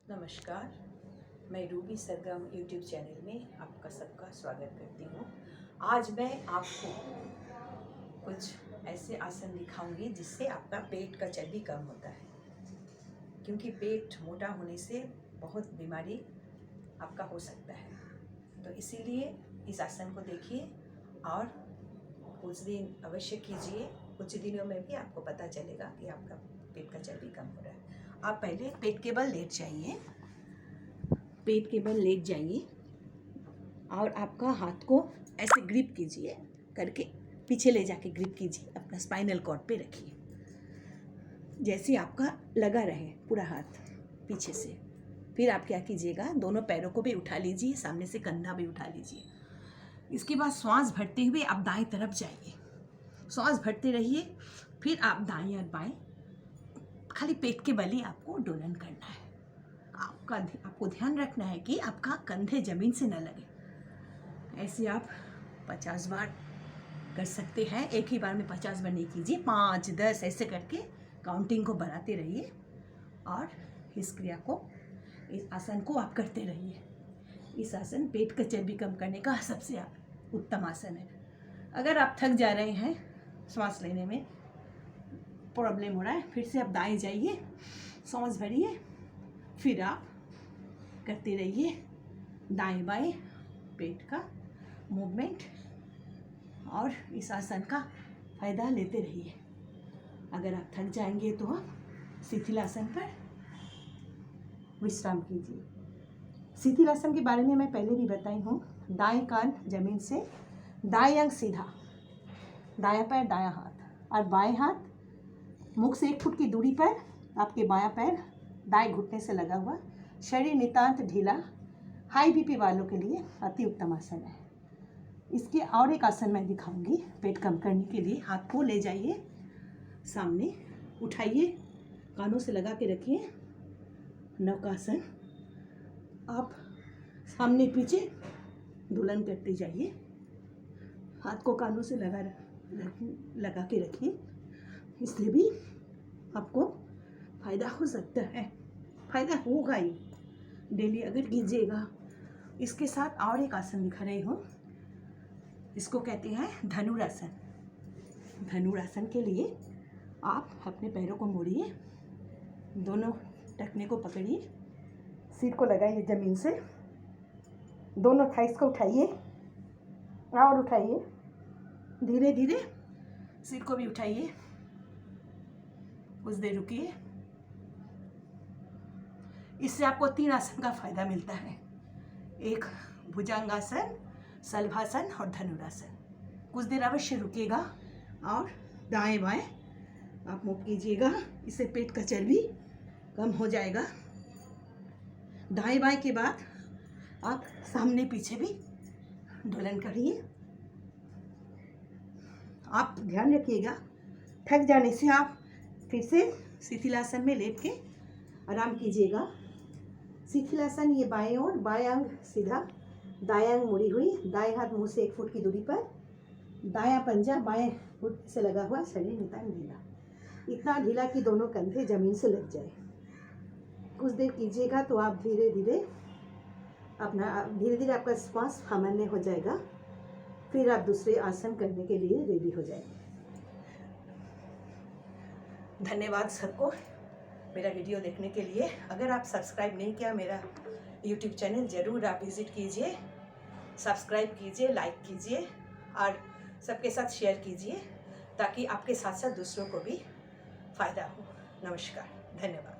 नमस्कार, मैं रूबी सरगम YouTube channel में आपका सबका स्वागत करती हूँ। आज मैं आपको कुछ ऐसे आसन दिखाऊंगी जिससे आपका पेट का चर्बी कम होता है, क्योंकि पेट मोटा होने से बहुत बीमारी आपका हो सकता है। तो इसीलिए इस आसन को देखिए और कुछ दिन अवश्य कीजिए। कुछ दिनों में भी आपको पता चलेगा कि आपका पेट का चर्बी कम हो रहा है। आप पहले पेट के बल लेट जाइए, पेट के बल लेट जाइए और आपका हाथ को ऐसे ग्रिप कीजिए, करके पीछे ले जाके ग्रिप कीजिए, अपना स्पाइनल कॉर्ड पे रखिए, जैसे आपका लगा रहे पूरा हाथ पीछे से। फिर आप क्या कीजिएगा, दोनों पैरों को भी उठा लीजिए, सामने से कंधा भी उठा लीजिए। इसके बाद श्वास भरते हुए आप दाएं तरफ जाइए, श्वास भरते रहिए। फिर आप दाएं और बाएं खाली पेट के बल ही आपको डोलन करना है। आपको ध्यान रखना है कि आपका कंधे जमीन से न लगे। ऐसे आप 50 बार कर सकते हैं। एक ही बार में 50 बार नहीं कीजिए, 5, 10 ऐसे करके काउंटिंग को बढ़ाते रहिए और इस क्रिया को, इस आसन को आप करते रहिए। इस आसन पेट का चर्बी कम करने का सबसे उत्तम आसन है। अगर आप थक जा रहे हैं, सांस लेने में प्रॉब्लम हो रहा है, फिर से आप दाएं जाइए, सांस भरिए, फिर आप करते रहिए दाएं बाएं पेट का मूवमेंट और इस आसन का फ़ायदा लेते रहिए। अगर आप थक जाएंगे तो आप शिथिलासन पर विश्राम कीजिए। शिथिलासन के बारे में मैं पहले भी बताई हूँ। दाएं कान जमीन से, दाएं अंग सीधा, दायां पैर दायां हाथ और बाएं हाथ मुख से 1 फुट की दूरी पर, आपके बायां पैर दाएं घुटने से लगा हुआ, शरीर नितांत ढीला। हाई बीपी वालों के लिए अति उत्तम आसन है। इसके और एक आसन मैं दिखाऊंगी पेट कम करने के लिए। हाथ को ले जाइए, सामने उठाइए, कानों से लगा के रखिए, नौकासन। आप सामने पीछे दोलन करते जाइए, हाथ को कानों से लगा के रखिए। इसलिए भी आपको फ़ायदा हो सकता है, फ़ायदा होगा ही डेली अगर कीजिएगा। इसके साथ और एक आसन दिखा रही हूँ, इसको कहते हैं धनुरासन। धनुरासन के लिए आप अपने पैरों को मोड़िए, दोनों टखने को पकड़िए, सिर को लगाइए ज़मीन से, दोनों थाइस को उठाइए और उठाइए, धीरे धीरे सिर को भी उठाइए, कुछ देर रुकिए। इससे आपको 3 आसन का फायदा मिलता है। एक भुजंगासन, शलभासन और धनुरासन। कुछ देर अवश्य रुकिएगा और दाएं बाएं आप मूव कीजिएगा, इससे पेट का चर्बी कम हो जाएगा। दाएं बाएं के बाद आप सामने पीछे भी डोलन करिए। आप ध्यान रखिएगा, थक जाने से आप फिर से शिथिलासन में लेट के आराम कीजिएगा। शिथिलासन ये बाएं ओर, बाएं अंग सीधा, दायां अंग मुड़ी हुई, दाएं हाथ मुंह से 1 फुट की दूरी पर, दायां पंजा बाएं फुट से लगा हुआ, शरीर नितांत ढीला, इतना ढीला कि दोनों कंधे जमीन से लग जाए। कुछ देर कीजिएगा तो आप धीरे धीरे आपका श्वास सामान्य हो जाएगा। फिर आप दूसरे आसन करने के लिए रेडी हो जाएंगे। धन्यवाद सबको मेरा वीडियो देखने के लिए। अगर आप सब्सक्राइब नहीं किया मेरा यूट्यूब चैनल, ज़रूर आप विज़िट कीजिए, सब्सक्राइब कीजिए, लाइक कीजिए और सबके साथ शेयर कीजिए, ताकि आपके साथ साथ दूसरों को भी फ़ायदा हो। नमस्कार, धन्यवाद।